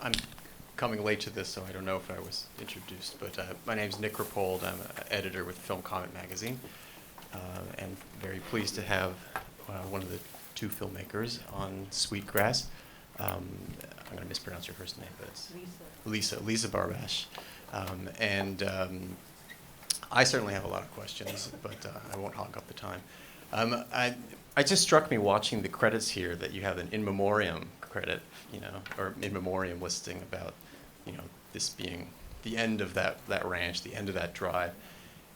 I'm coming late to this, so I don't know if I was introduced, but my name's Nick Rapold. I'm an editor with Film Comment magazine, and very pleased to have one of the two filmmakers on Sweetgrass. I'm going to mispronounce your first name, but it's Ilisa Barbash. I certainly have a lot of questions, but I won't hog up the time. It just struck me watching the credits here that you have an in memoriam credit, or in memoriam listing about, this being the end of that ranch, the end of that drive.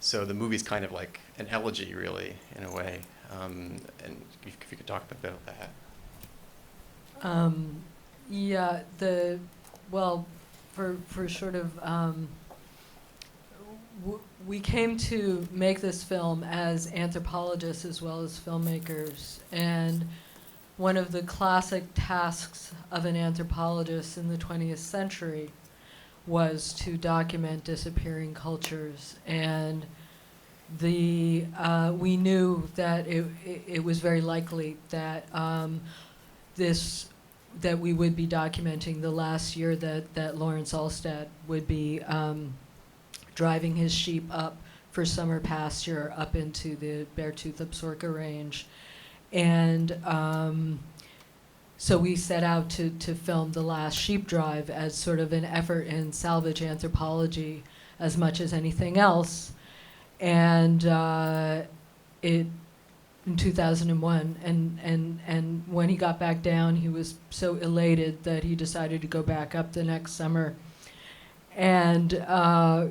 So the movie's kind of like an elegy, really, in a way. And if you could talk about that. Yeah, for sort of, we came to make this film as anthropologists as well as filmmakers, and one of the classic tasks of an anthropologist in the 20th century was to document disappearing cultures, and we knew that it was very likely that that we would be documenting the last year that Lawrence Alstead would be driving his sheep up for summer pasture up into the Beartooth Absaroka Range. And so we set out to film the last sheep drive as sort of an effort in salvage anthropology as much as anything else. And in 2001, and when he got back down, he was so elated that he decided to go back up the next summer. And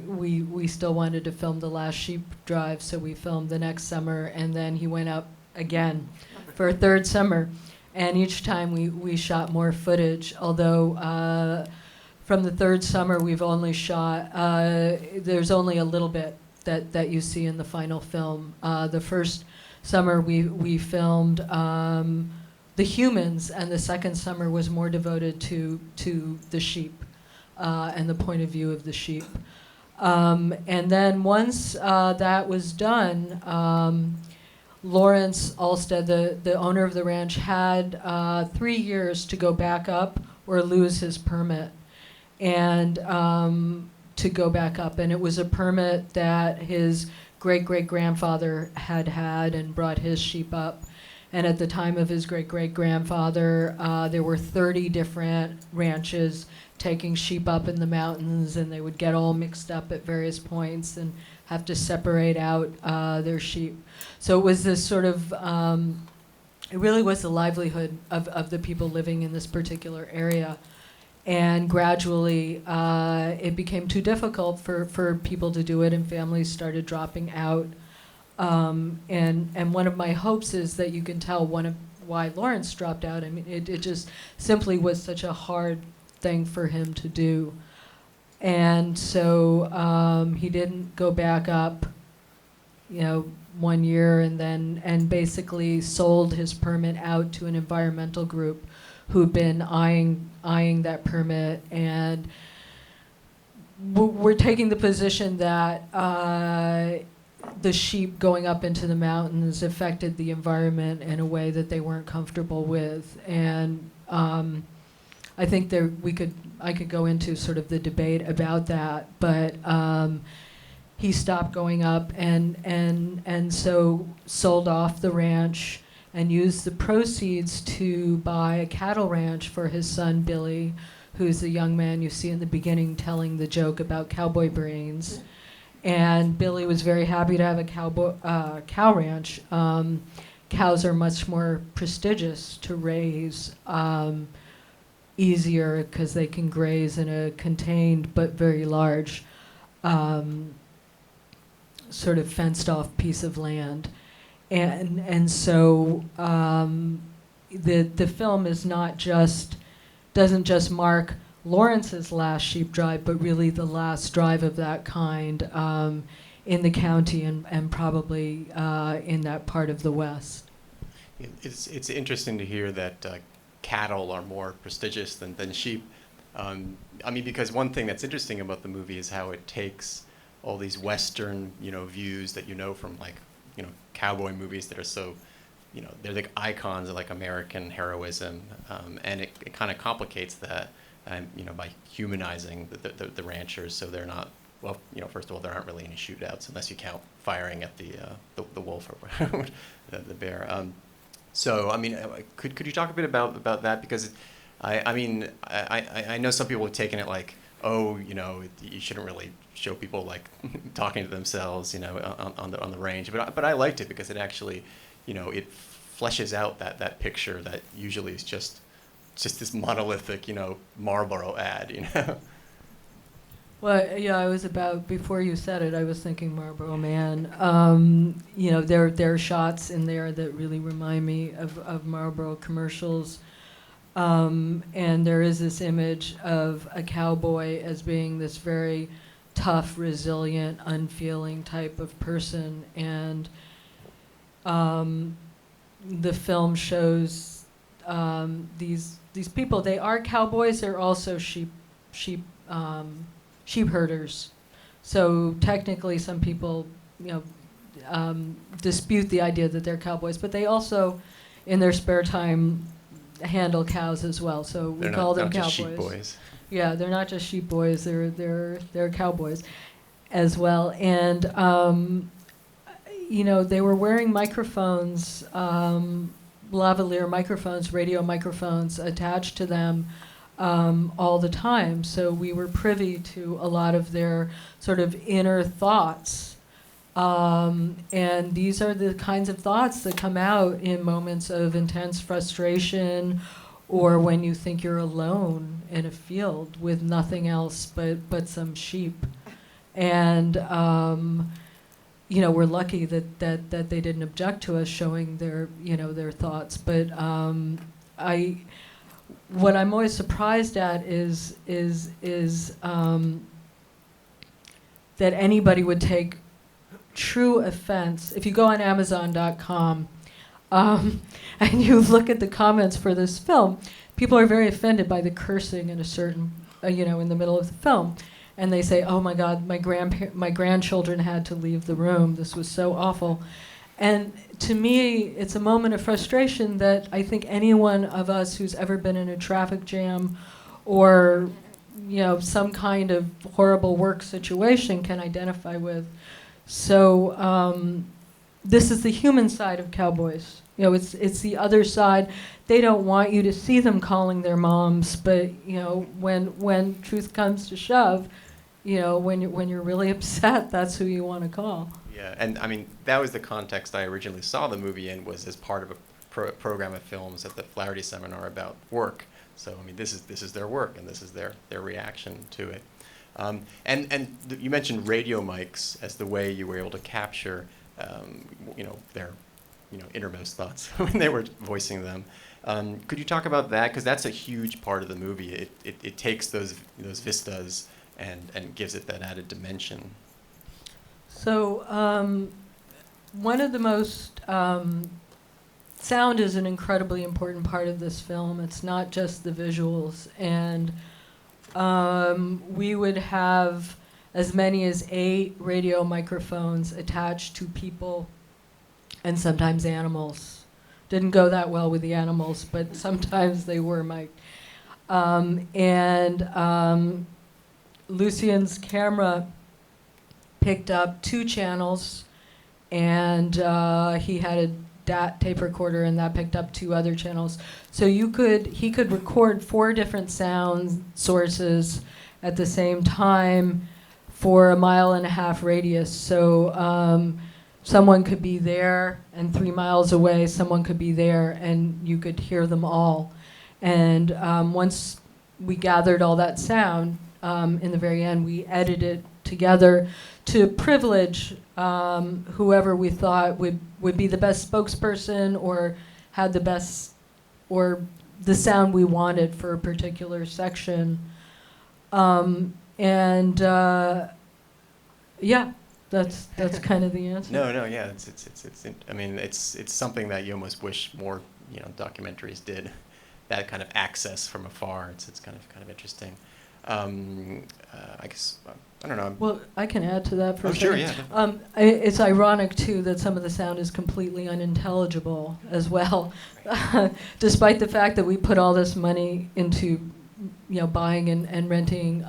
we still wanted to film the last sheep drive, so we filmed the next summer, and then he went up again for a third summer. And each time we shot more footage, although from the third summer we've only shot, there's only a little bit that you see in the final film. The first summer we filmed the humans, and the second summer was more devoted to the sheep and the point of view of the sheep. And then once that was done, Lawrence Alstead, the owner of the ranch, had 3 years to go back up or lose his permit, and to go back up. And it was a permit that his great-great-grandfather had and brought his sheep up. And at the time of his great-great-grandfather, there were 30 different ranches taking sheep up in the mountains, and they would get all mixed up at various points and have to separate out their sheep. So it was this sort of, it really was the livelihood of the people living in this particular area. And gradually, it became too difficult for people to do it, and families started dropping out. And one of my hopes is that you can tell why Lawrence dropped out. I mean, it just simply was such a hard thing for him to do. And so he didn't go back up, 1 year, and basically sold his permit out to an environmental group who'd been eyeing that permit. And we're taking the position that the sheep going up into the mountains affected the environment in a way that they weren't comfortable with. And I think I could go into sort of the debate about that, but he stopped going up and so sold off the ranch and used the proceeds to buy a cattle ranch for his son Billy, who's the young man you see in the beginning telling the joke about cowboy brains. And Billy was very happy to have a cow ranch. Cows are much more prestigious to raise, easier because they can graze in a contained but very large sort of fenced off piece of land. And so the film doesn't just mark Lawrence's last sheep drive, but really the last drive of that kind in the county and probably in that part of the West. It's interesting to hear that cattle are more prestigious than sheep. Because one thing that's interesting about the movie is how it takes all these Western, views that from cowboy movies that are so, they're like icons of like American heroism, and it kind of complicates that by humanizing the ranchers, so they're not. Well, first of all, there aren't really any shootouts unless you count firing at the wolf or the bear. So, I mean, could you talk a bit about that? Because I know some people have taken it like, oh, you shouldn't really show people like talking to themselves, on the range. But I liked it because it actually, it fleshes out that picture that usually is just this monolithic, Marlboro ad. Well, yeah, before you said it, I was thinking Marlboro Man. There are shots in there that really remind me of Marlboro commercials. And there is this image of a cowboy as being this very tough, resilient, unfeeling type of person. And the film shows these people. They are cowboys. They're also sheep herders. So technically, some people, dispute the idea that they're cowboys, but they also, in their spare time, handle cows as well. So we call them cowboys. Just sheep boys. Yeah, they're not just sheep boys. They're cowboys, as well. And they were wearing microphones, lavalier microphones, radio microphones attached to them. All the time, so we were privy to a lot of their sort of inner thoughts, and these are the kinds of thoughts that come out in moments of intense frustration, or when you think you're alone in a field with nothing else but some sheep, and we're lucky that they didn't object to us showing their thoughts, but what I'm always surprised at is that anybody would take true offense. If you go on Amazon.com and you look at the comments for this film, people are very offended by the cursing in a certain, in the middle of the film, and they say, "Oh my God, my grandchildren had to leave the room. This was so awful." And to me, it's a moment of frustration that I think any one of us who's ever been in a traffic jam or, some kind of horrible work situation can identify with. So this is the human side of cowboys. It's the other side. They don't want you to see them calling their moms, but, when truth comes to shove, when you're really upset, that's who you want to call. Yeah, and I mean, that was the context I originally saw the movie in, was as part of a program of films at the Flaherty Seminar about work. So, I mean, this is their work, and this is their reaction to it. You mentioned radio mics as the way you were able to capture, their, innermost thoughts when they were voicing them. Could you talk about that? Because that's a huge part of the movie. It takes those vistas and gives it that added dimension. So one of the most, sound is an incredibly important part of this film. It's not just the visuals. And we would have as many as 8 radio microphones attached to people and sometimes animals. Didn't go that well with the animals, but sometimes they were mic'd. Lucien's camera picked up 2 channels, and he had a DAT tape recorder, and that picked up 2 other channels. So he could record 4 different sound sources at the same time for a 1.5 mile radius. So someone could be there, and 3 miles away, someone could be there, and you could hear them all. And once we gathered all that sound, in the very end, we edited it together to privilege whoever we thought would be the best spokesperson or had the best, or the sound we wanted for a particular section. Yeah, that's kind of the answer. No, yeah, it's I mean, it's something that you almost wish more, documentaries did. That kind of access from afar. It's kind of interesting. I guess I don't know. Well, I can add to that for a second. Sure, yeah. It's ironic too that some of the sound is completely unintelligible as well, despite the fact that we put all this money into buying and renting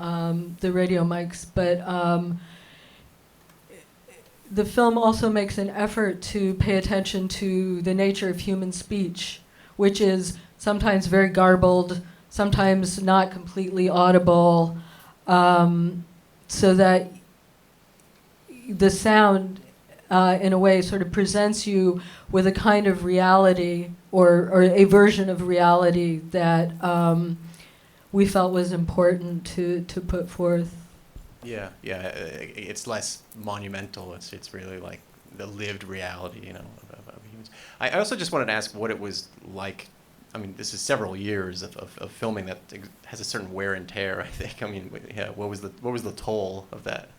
the radio mics, but the film also makes an effort to pay attention to the nature of human speech, which is sometimes very garbled, sometimes not completely audible, so that the sound, in a way, sort of presents you with a kind of reality or a version of reality that we felt was important to put forth. Yeah, it's less monumental. It's really like the lived reality, of humans. I also just wanted to ask what it was like. I mean, this is several years of filming that has a certain wear and tear, I think. I mean, yeah, what was the toll of that?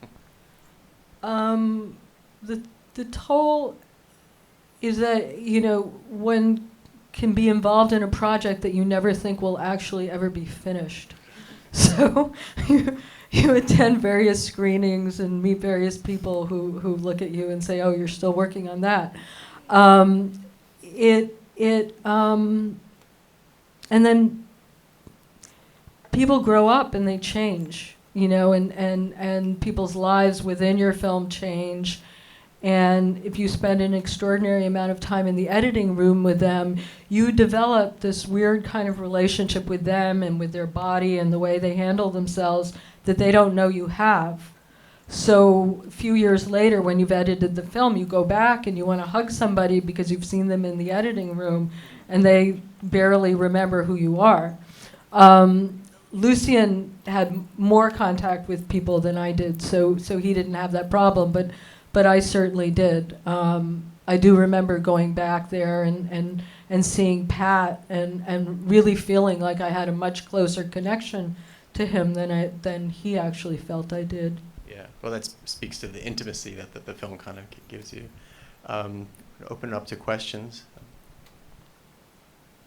The toll is that, one can be involved in a project that you never think will actually ever be finished. So you attend various screenings and meet various people who look at you and say, "Oh, you're still working on that." And then people grow up and they change, and people's lives within your film change. And if you spend an extraordinary amount of time in the editing room with them, you develop this weird kind of relationship with them and with their body and the way they handle themselves that they don't know you have. So a few years later, when you've edited the film, you go back and you want to hug somebody because you've seen them in the editing room and they barely remember who you are. Lucien had more contact with people than I did, so he didn't have that problem, but I certainly did. I do remember going back there and seeing Pat and really feeling like I had a much closer connection to him than he actually felt I did. Yeah, well, that speaks to the intimacy that the film kind of gives you. Open it up to questions.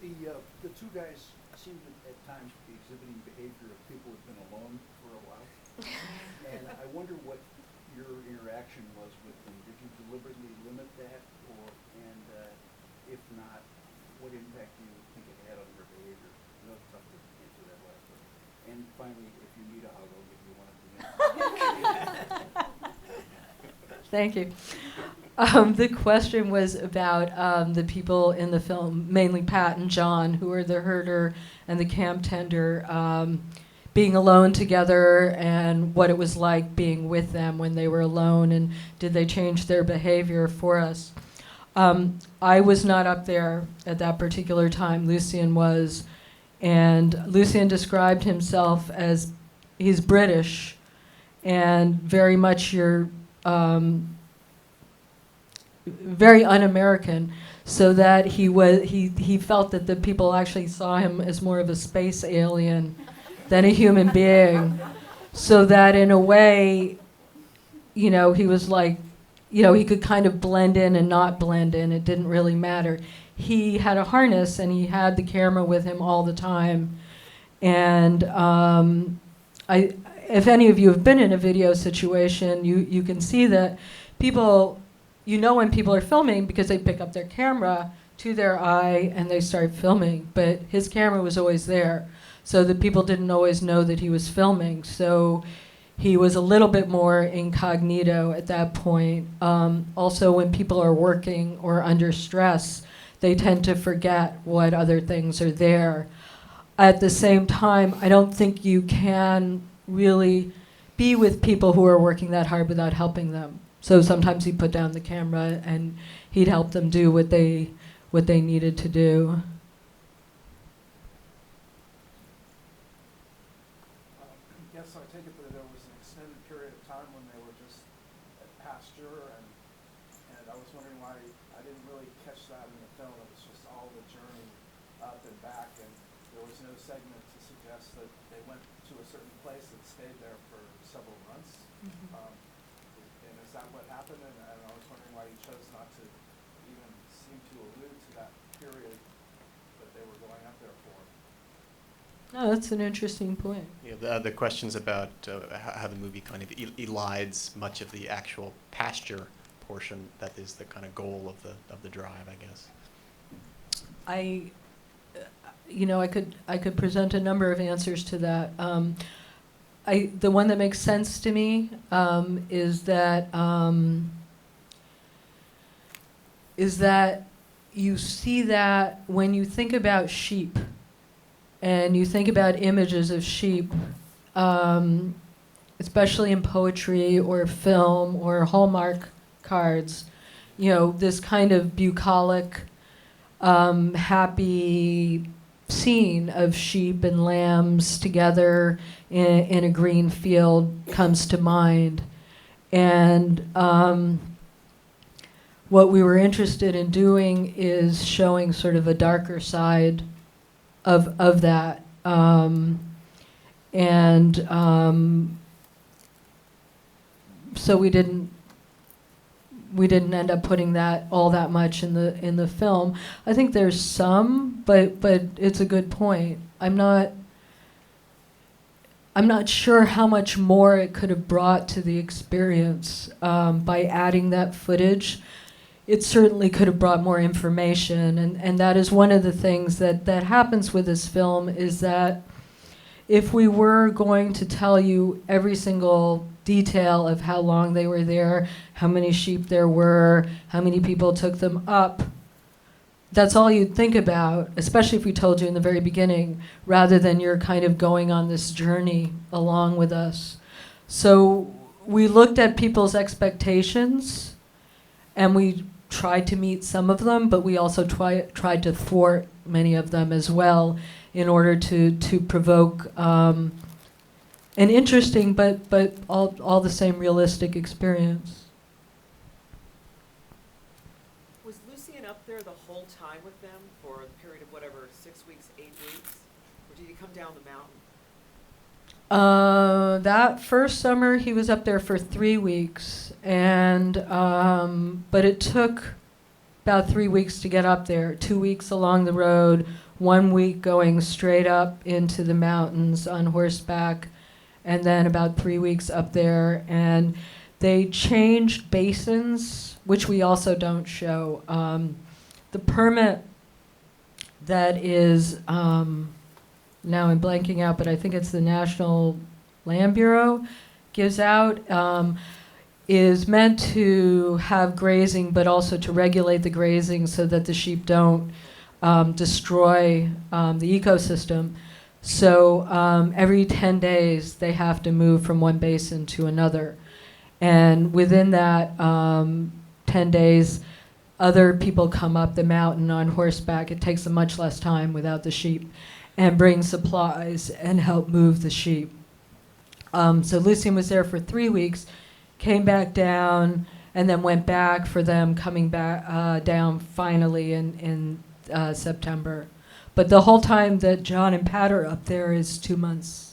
The two guys seem to at times be exhibiting behavior of people who've been alone for a while. And I wonder what your interaction was with them. Did you deliberately limit that, and if not, what impact do you think it had on their behavior? I know it's tough to answer that last one. And finally, if you need a hug, I'll give you one at the end. Thank you. The question was about the people in the film, mainly Pat and John, who are the herder and the camp tender, being alone together and what it was like being with them when they were alone, and did they change their behavior for us. I was not up there at that particular time. Lucien was, and Lucien described himself as he's British and very much very un-American, so that he felt that the people actually saw him as more of a space alien than a human being, so that in a way, he was like, he could kind of blend in and not blend in. It didn't really matter. He had a harness and he had the camera with him all the time, and if any of you have been in a video situation, you can see that people. When people are filming because they pick up their camera to their eye and they start filming, but his camera was always there, so the people didn't always know that he was filming. So he was a little bit more incognito at that point. Also, when people are working or under stress, they tend to forget what other things are there. At the same time, I don't think you can really be with people who are working that hard without helping them. So sometimes he'd put down the camera and he'd help them do what they needed to do. Yes, I take it that there was an extended period of time when they were just at pasture, and I was wondering why I didn't really catch that in the film. It was just all the journey up and back, and there was no segment to suggest that they went to a certain place and stayed there for several months. Mm-hmm. And is that what happened? And I was wondering why you chose not to even seem to allude to that period that they were going up there for. No, that's an interesting point. Yeah, the questions about how the movie kind of elides much of the actual pasture portion that is the kind of goal of the drive, I guess. I could present a number of answers to that. The one that makes sense to me is that you see that when you think about sheep and you think about images of sheep, especially in poetry or film or Hallmark cards, this kind of bucolic, happy scene of sheep and lambs together in a green field comes to mind. And what we were interested in doing is showing sort of a darker side of that. So we didn't end up putting all that much in the film. I think there's some, but it's a good point. I'm not sure how much more it could have brought to the experience by adding that footage. It certainly could have brought more information, and that is one of the things that happens with this film, is that if we were going to tell you every single detail of how long they were there, how many sheep there were, how many people took them up, that's all you'd think about, especially if we told you in the very beginning, rather than you're kind of going on this journey along with us. So we looked at people's expectations, and we tried to meet some of them, but we also tried to thwart many of them as well, in order to provoke an interesting but all the same realistic experience. Was Lucien up there the whole time with them for a period of whatever, 6 weeks, 8 weeks? Or did he come down the mountain? That first summer he was up there for 3 weeks, and but it took about 3 weeks to get up there. 2 weeks along the road, 1 week going straight up into the mountains on horseback, and then about 3 weeks up there. And they changed basins, which we also don't show. The permit that is, now I'm blanking out, but I think it's the National Land Bureau gives out, is meant to have grazing, but also to regulate the grazing so that the sheep don't destroy the ecosystem. So every 10 days they have to move from one basin to another. And within that 10 days, other people come up the mountain on horseback. It takes them much less time without the sheep, and bring supplies and help move the sheep. So Lucien was there for 3 weeks, came back down, and then went back for them coming back down finally in September. But the whole time that John and Pat are up there is 2 months.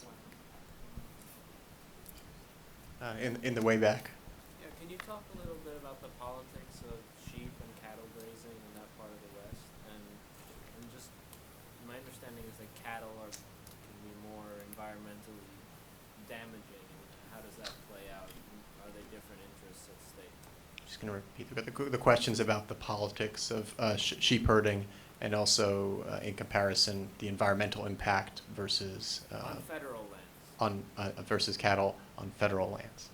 In the way back. Yeah, can you talk a little bit about the politics of sheep and cattle grazing in that part of the West? And just my understanding is that cattle can be more environmentally damaging. How does that play out? Are they different interests at stake? Just going to repeat the questions about the politics of sheep herding, and also in comparison the environmental impact versus on federal lands. Versus cattle on federal lands.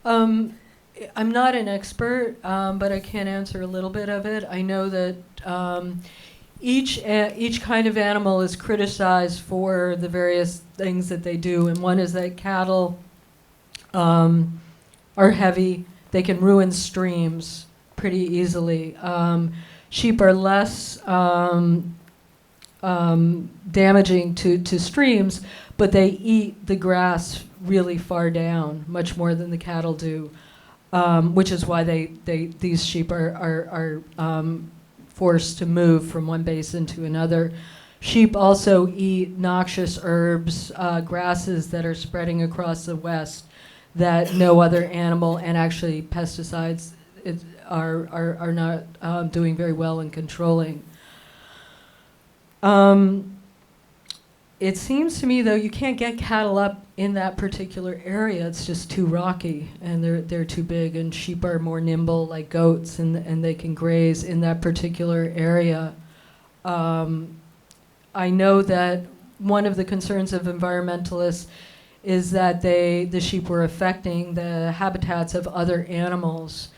I'm not an expert, but I can answer a little bit of it. I know that each kind of animal is criticized for the various things that they do, and one is that cattle are heavy. They can ruin streams pretty easily. Sheep are less damaging to streams, but they eat the grass really far down, much more than the cattle do, which is why these sheep are forced to move from one basin to another. Sheep also eat noxious herbs, grasses that are spreading across the West that no other animal, and actually pesticides are not doing very well in controlling. It seems to me, though, you can't get cattle up in that particular area. It's just too rocky, and they're too big, and sheep are more nimble like goats, and they can graze in that particular area. I know that one of the concerns of environmentalists is that the sheep were affecting the habitats of other animals.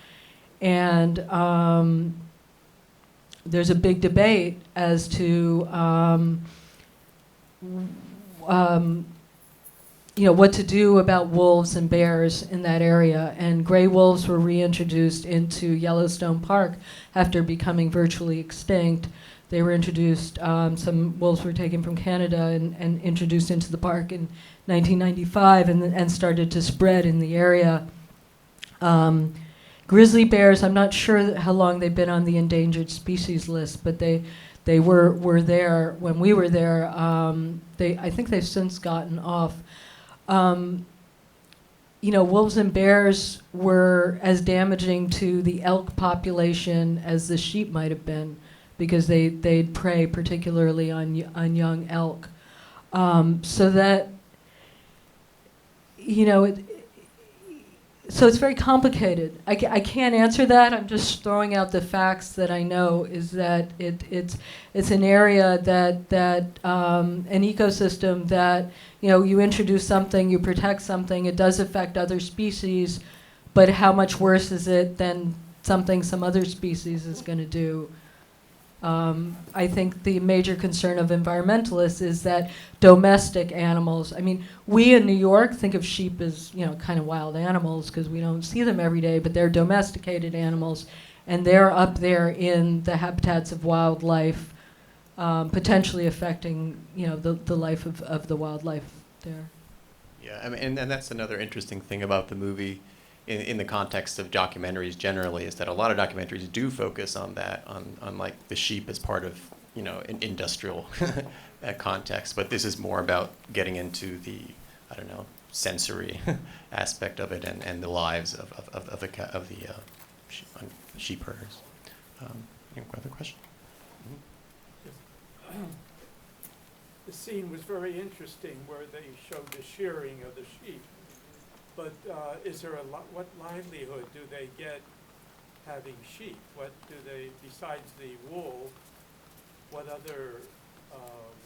And there's a big debate as to what to do about wolves and bears in that area. And gray wolves were reintroduced into Yellowstone Park after becoming virtually extinct. They were introduced, some wolves were taken from Canada and introduced into the park in 1995 and started to spread in the area. Grizzly bears, I'm not sure how long they've been on the endangered species list, but they were there when we were there. I think they've since gotten off. Wolves and bears were as damaging to the elk population as the sheep might have been, because they'd prey particularly on young elk. So that, so it's very complicated. I can't answer that. I'm just throwing out the facts that I know is that it's an area that an ecosystem that, you introduce something, you protect something, it does affect other species, but how much worse is it than something some other species is going to do? I think the major concern of environmentalists is that domestic animals, we in New York think of sheep as, kind of wild animals because we don't see them every day, but they're domesticated animals, and they're up there in the habitats of wildlife, potentially affecting, the life of the wildlife there. Yeah, and that's another interesting thing about the movie in the context of documentaries generally, is that a lot of documentaries do focus on that, on like the sheep as part of, an industrial context, but this is more about getting into the, sensory aspect of it and the lives of the sheep herders. Any other question? The scene was very interesting where they showed the shearing of the sheep. But is there what livelihood do they get having sheep? What do they, besides the wool, what other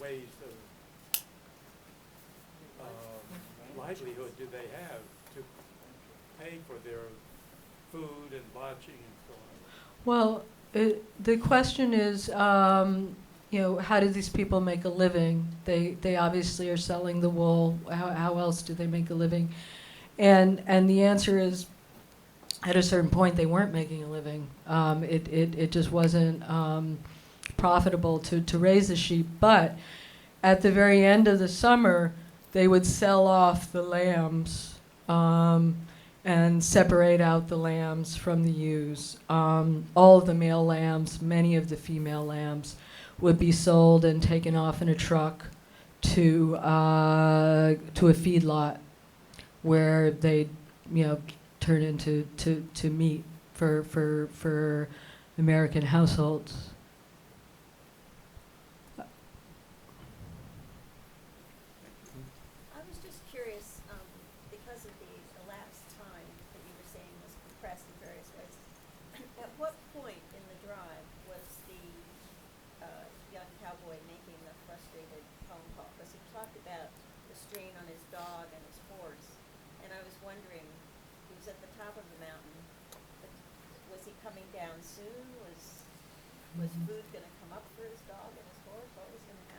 ways of livelihood do they have to pay for their food and lodging and so on? Well, the question is, how do these people make a living? They obviously are selling the wool. How else do they make a living? And the answer is, at a certain point, they weren't making a living. It just wasn't profitable to raise the sheep. But at the very end of the summer, they would sell off the lambs and separate out the lambs from the ewes. All of the male lambs, many of the female lambs, would be sold and taken off in a truck to a feedlot, where they, turn into meat for American households. I was just curious, because of the elapsed time that you were saying was compressed in various ways. At what point in the drive was the young cowboy making the frustrated phone call? Because he talked about the strain on his dog and his horse. And I was wondering, he was at the top of the mountain, but was he coming down soon? Was food going to come up for his dog and his horse? What was going to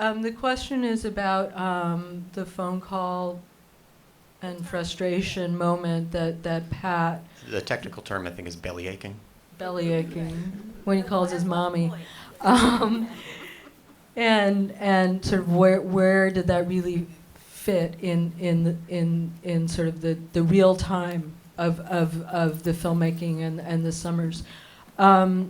happen? The question is about the phone call and frustration moment that Pat, The technical term, I think, is belly aching. belly aching, when he calls his At what mommy. point? And sort of where did that really fit in sort of the real time of the filmmaking and the summers. But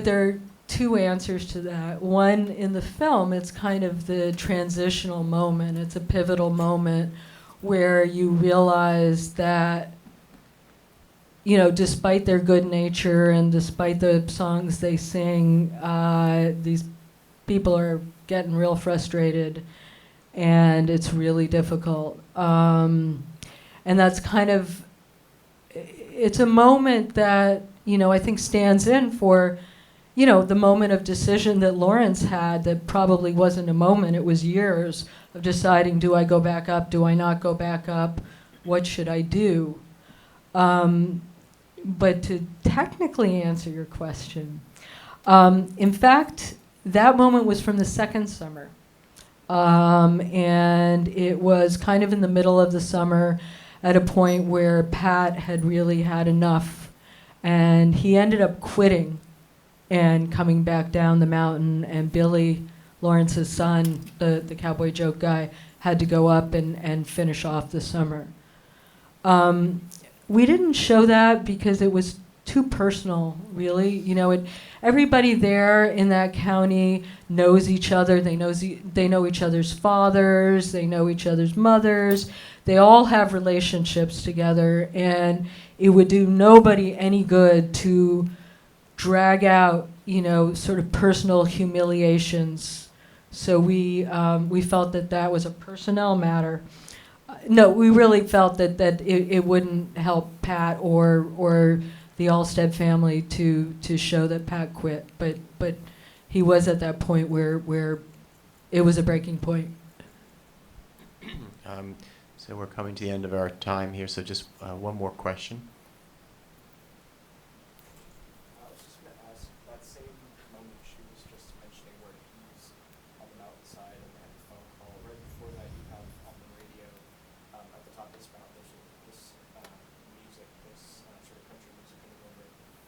there are two answers to that. One, in the film, it's kind of the transitional moment. It's a pivotal moment where you realize that, despite their good nature and despite the songs they sing, these people are getting real frustrated, and it's really difficult. And that's kind of, it's a moment that I think stands in for, the moment of decision that Lawrence had that probably wasn't a moment, it was years of deciding, do I go back up, do I not go back up, what should I do? But to technically answer your question, in fact, that moment was from the second summer. And it was kind of in the middle of the summer at a point where Pat had really had enough. And he ended up quitting and coming back down the mountain. And Billy, Lawrence's son, the cowboy joke guy, had to go up and finish off the summer. We didn't show that because it was too personal, really. Everybody there in that county knows each other. They know each other's fathers. They know each other's mothers. They all have relationships together, and it would do nobody any good to drag out, sort of personal humiliations. So we felt that was a personnel matter. No, we really felt that it wouldn't help Pat or the Allstead family to show that Pat quit, but he was at that point where it was a breaking point. So we're coming to the end of our time here, so just one more question. I was just going to ask, that same moment she was just mentioning where he's on the mountainside and they had the phone call, right before that you have on the radio at the top of this mountain, there's this music, this sort of country music coming over.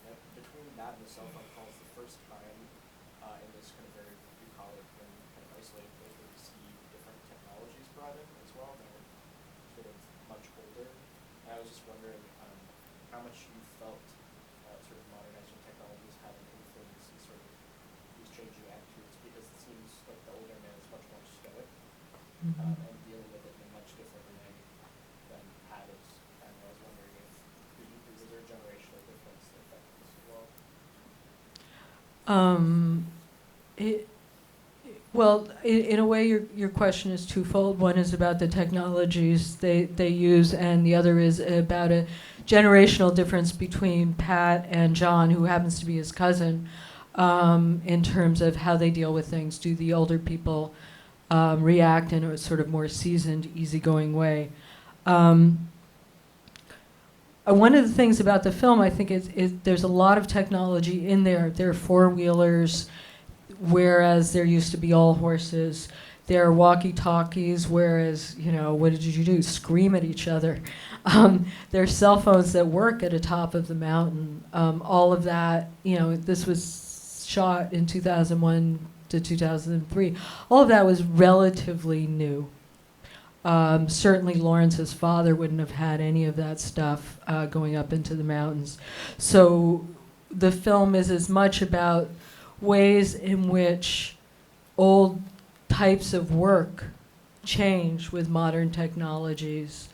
And between that and the cell phone calls, the first time in this kind of very bucolic and kind of isolated place where we see different technologies brought in as well that are sort of much older. And I was just wondering how much you felt sort of modernizing technologies had an influence in sort of these changing attitudes, because it seems like the older man is much more stoic and dealing with it in a much different way than Pat is. And I was wondering is there a generational difference that affects this as well? Well, in a way, your question is twofold. One is about the technologies they use, and the other is about a generational difference between Pat and John, who happens to be his cousin, in terms of how they deal with things. Do the older people react in a sort of more seasoned, easygoing way? One of the things about the film, I think, is there's a lot of technology in there. There are four-wheelers, whereas there used to be all horses. There are walkie-talkies, whereas, what did you do? Scream at each other. There are cell phones that work at the top of the mountain. All of that, this was shot in 2001 to 2003. All of that was relatively new. Certainly Lawrence's father wouldn't have had any of that stuff going up into the mountains. So the film is as much about ways in which old types of work change with modern technologies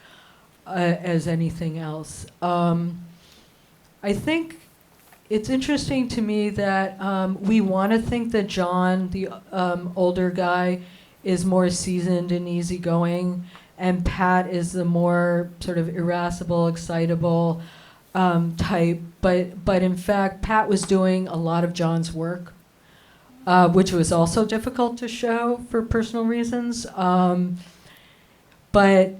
as anything else. I think it's interesting to me that we want to think that John, the older guy, is more seasoned and easygoing, and Pat is the more sort of irascible, excitable type. But in fact, Pat was doing a lot of John's work, which was also difficult to show for personal reasons. But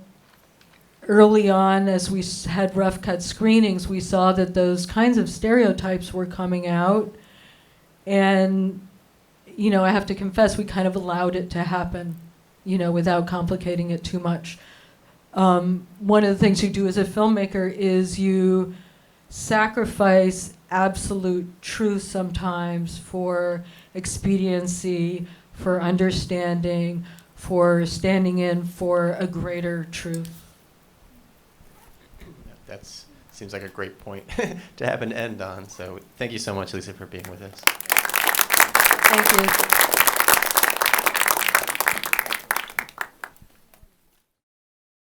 early on, as we had rough cut screenings, we saw that those kinds of stereotypes were coming out. And, I have to confess, we kind of allowed it to happen, without complicating it too much. One of the things you do as a filmmaker is you sacrifice absolute truth sometimes for expediency, for understanding, for standing in for a greater truth. That seems like a great point to have an end on. So thank you so much, Lisa, for being with us. Thank you.